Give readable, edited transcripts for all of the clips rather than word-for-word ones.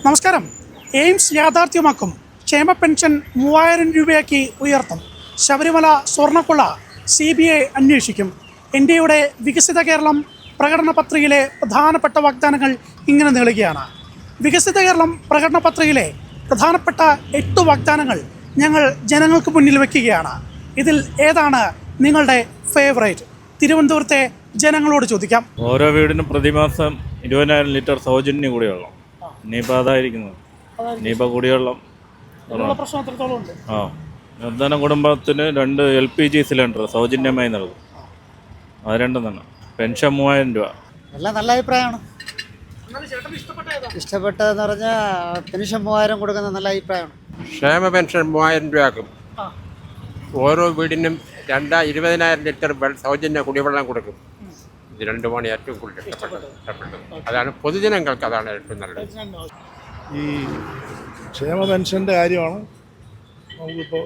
നമസ്കാരം. എയിംസ് യാഥാർത്ഥ്യമാക്കും. ക്ഷേമ പെൻഷൻ 3000 രൂപയാക്കി ഉയർത്തും. ശബരിമല സ്വർണ്ണക്കൊള്ള CBI അന്വേഷിക്കും. ഇന്ത്യയുടെ വികസിത കേരളം പ്രകടന പത്രികയിലെ പ്രധാനപ്പെട്ട വാഗ്ദാനങ്ങൾ ഇങ്ങനെ നീളുകയാണ്. വികസിത കേരളം പ്രകടന പത്രികയിലെ പ്രധാനപ്പെട്ട 8 വാഗ്ദാനങ്ങൾ ഞങ്ങൾ ജനങ്ങൾക്ക് മുന്നിൽ വയ്ക്കുകയാണ്. ഇതിൽ ഏതാണ് നിങ്ങളുടെ ഫേവറേറ്റ്? തിരുവനന്തപുരത്തെ ജനങ്ങളോട് ചോദിക്കാം. ഓരോ വീടിനും പ്രതിമാസം 20,000 ലിറ്റർ സൗജന്യ കുടിവെള്ളം. ഇനിയിപ്പോൾ അതായിരിക്കുന്നത്. ഇനിയിപ്പോൾ കുടിവെള്ളം നിർധന കുടുംബത്തിന് 2 LPG സിലിണ്ടർ സൗജന്യമായി നൽകും. അത് രണ്ടും തന്നെ. പെൻഷൻ 3000 രൂപ. എല്ലാം നല്ല അഭിപ്രായമാണ്. ഇഷ്ടപ്പെട്ടതെന്ന് പറഞ്ഞാൽ പെൻഷൻ 3000 കൊടുക്കുന്ന നല്ല അഭിപ്രായമാണ്. ക്ഷേമ പെൻഷൻ 3000 രൂപയാക്കും. ഓരോ വീടിനും 20,000 ലിറ്റർ സൗജന്യ കുടിവെള്ളം കൊടുക്കും. ഇത് രണ്ടുമാണ് ഏറ്റവും കൂടുതൽ ഇഷ്ടപ്പെട്ടത്. അതാണ് പൊതുജനങ്ങൾക്ക്, അതാണ് ഏറ്റവും നല്ലത്. ഈ ക്ഷേമ പെൻഷൻ്റെ കാര്യമാണ് നമുക്കിപ്പോൾ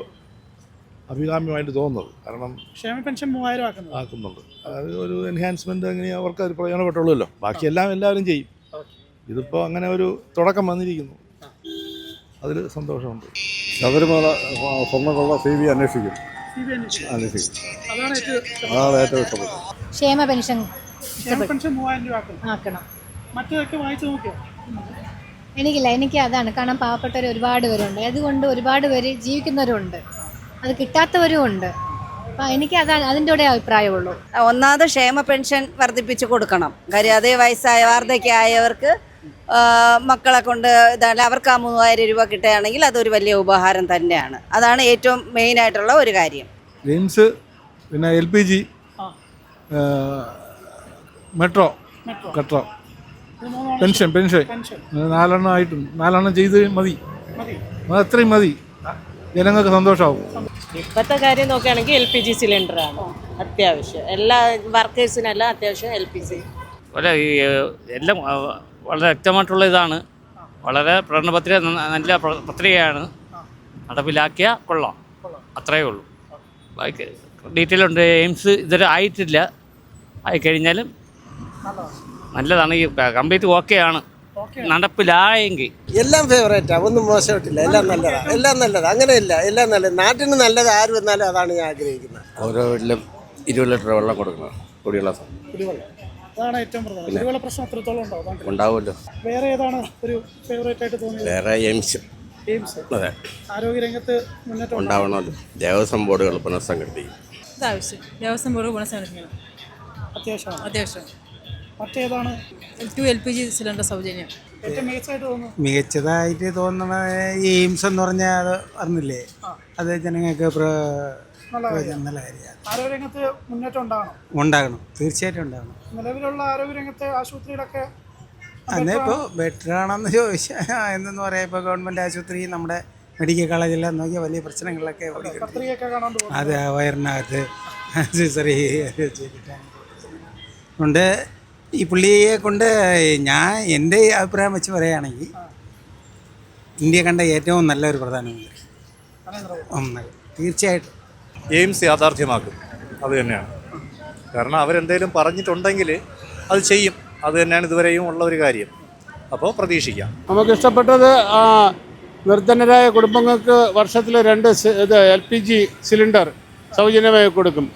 അഭികാമ്യമായിട്ട് തോന്നുന്നത്. കാരണം ക്ഷേമ പെൻഷൻ 3000 ആക്കുന്നുണ്ട്. അത് ഒരു എൻഹാൻസ്മെൻറ്റ് അങ്ങനെ അവർക്ക് അത് പ്രയോജനപ്പെട്ടുള്ളൂല്ലോ. ബാക്കിയെല്ലാം എല്ലാവരും ചെയ്യും. ഇതിപ്പോൾ അങ്ങനെ ഒരു തുടക്കം വന്നിരിക്കുന്നു. അതിൽ സന്തോഷമുണ്ട്. ശബരിമല സ്വർണ്ണക്കൊള്ള CBI അന്വേഷിക്കും. അതാണ് ഏറ്റവും ഇഷ്ടപ്പെട്ടത്. ക്ഷേമ പെൻഷൻ 3000 രൂപ ആക്കണം. മറ്റേതൊക്കെ വായിച്ചു നോക്കിയോ? എനിക്ക് അതാണ്. കാരണം പാവപ്പെട്ടവർ ഒരുപാട് പേരുണ്ട്. അതുകൊണ്ട് ഒരുപാട് പേര് ജീവിക്കുന്നവരുണ്ട്, അത് കിട്ടാത്തവരും ഉണ്ട്. അപ്പം എനിക്ക് അതാണ് അതിൻ്റെ കൂടെ അഭിപ്രായമുള്ളൂ. ഒന്നാമത് ക്ഷേമ പെൻഷൻ വർദ്ധിപ്പിച്ച് കൊടുക്കണം. കാര്യം അതേ വയസ്സായ വാർദ്ധക്യമായവർക്ക് മക്കളെ കൊണ്ട് ഇതാണ് അവർക്ക് ആ 3000 രൂപ കിട്ടുകയാണെങ്കിൽ അതൊരു വലിയ ഉപഹാരം തന്നെയാണ്. അതാണ് ഏറ്റവും മെയിനായിട്ടുള്ള ഒരു കാര്യം. എയിംസ്, പിന്നെ LPG, മെട്രോ, കെട്രോ, പെൻഷൻ 4 ആയിട്ടും 4 ചെയ്ത് മതി. അത്രയും മതി, ജനങ്ങൾക്ക് സന്തോഷമാവും. ഇപ്പോഴത്തെ കാര്യം നോക്കുകയാണെങ്കിൽ LPG സിലിണ്ടറാണ് അത്യാവശ്യം. എല്ലാ വർക്കേഴ്സിനെല്ലാം അത്യാവശ്യം LPG. എല്ലാം വളരെ വ്യക്തമായിട്ടുള്ള ഇതാണ്. വളരെ പ്രകടന പത്രിക നല്ല പത്രികയാണ്. നടപ്പിലാക്കിയ കൊള്ളാം, അത്രയേ ഉള്ളൂ. ബാക്കി ഡീറ്റെയിൽ ഉണ്ട്. എയിംസ് ഇതുവരെ ആയിട്ടില്ല. ആയിക്കഴിഞ്ഞാലും നല്ലതാണ്. ഈ കംപ്ലീറ്റ് ഓക്കെയാണ് നടപ്പിലായെങ്കിൽ. എല്ലാം ഫേവറേറ്റാണ്, ഒന്നും മോശമായിട്ടില്ല. എല്ലാം നല്ലതാണ്. അങ്ങനെയില്ല, എല്ലാം നല്ലത്. നാട്ടിന് നല്ലത് ആര് വന്നാലും അതാണ് ഞാൻ ആഗ്രഹിക്കുന്നത്. ഓരോ വീട്ടിലും 20 ലിറ്റർ വെള്ളം കൊടുക്കണം. കുടിവെള്ളം അതാണ് ഏറ്റവും പ്രധാനം. കുടിവെള്ള പ്രശ്നം എത്രത്തോളം ഉണ്ടാവുമല്ലോ. വേറെ ഏതാണ് ഒരു ഫേവറേറ്റ് ആയിട്ട് തോന്നിയത്? വേറെ എയിംസ്. അതെ, ആരോഗ്യരംഗത്ത് മുന്നേറ്റം ഉണ്ടാവണമല്ലോ. ദേവസ്വം ബോർഡുകൾ പുനഃസംഘടിപ്പിക്കും. ദേവസ്വം ബോർഡ് പുനഃസംഘടിപ്പിക്കണം, അത്യാവശ്യം. മറ്റേതാണ് 2 LPG സിലിണ്ടർ സൗജന്യം ഏറ്റവും മികച്ചതായിട്ട് തോന്നുന്നത്? മികച്ചതായിട്ട് തോന്നുന്ന ഈ എയിംസ് എന്ന് പറഞ്ഞാൽ അത് അറിഞ്ഞില്ലേ, അത് ജനങ്ങൾക്ക് നല്ല കാര്യമാണ്. ആരോഗ്യരംഗത്ത് മുന്നേറ്റം ഉണ്ടാകണം, തീർച്ചയായിട്ടും ഉണ്ടാകണം. നിലവിലുള്ള ആരോഗ്യരംഗത്തെ ആശുപത്രിയിലൊക്കെ അന്നേ ഇപ്പോൾ ബെറ്റർ ആണെന്ന് ചോദിച്ചാൽ എന്തെന്ന് പറയാം. ഇപ്പോൾ ഗവൺമെൻറ് ആശുപത്രി, നമ്മുടെ മെഡിക്കൽ കോളേജെല്ലാം നോക്കിയാൽ വലിയ പ്രശ്നങ്ങളിലൊക്കെ അതെ, വയറിനകത്ത് സിസറി കൊണ്ട് ഈ പുള്ളിയെ കൊണ്ട് എൻ്റെ അഭിപ്രായം വെച്ച് പറയുകയാണെങ്കിൽ ഇന്ത്യ കണ്ട ഏറ്റവും നല്ലൊരു പ്രധാനമന്ത്രി തീർച്ചയായിട്ടും. എയിംസ് യാഥാർത്ഥ്യമാക്കും, അത് തന്നെയാണ്. കാരണം അവരെന്തെങ്കിലും പറഞ്ഞിട്ടുണ്ടെങ്കിൽ അത് ചെയ്യും. അത് തന്നെയാണ് ഇതുവരെയും ഉള്ള ഒരു കാര്യം. അപ്പോൾ പ്രതീക്ഷിക്കാം. നമുക്ക് ഇഷ്ടപ്പെട്ടത് നിർധനരായ കുടുംബങ്ങൾക്ക് വർഷത്തിൽ 2 LPG സിലിണ്ടർ സൗജന്യമായി കൊടുക്കും.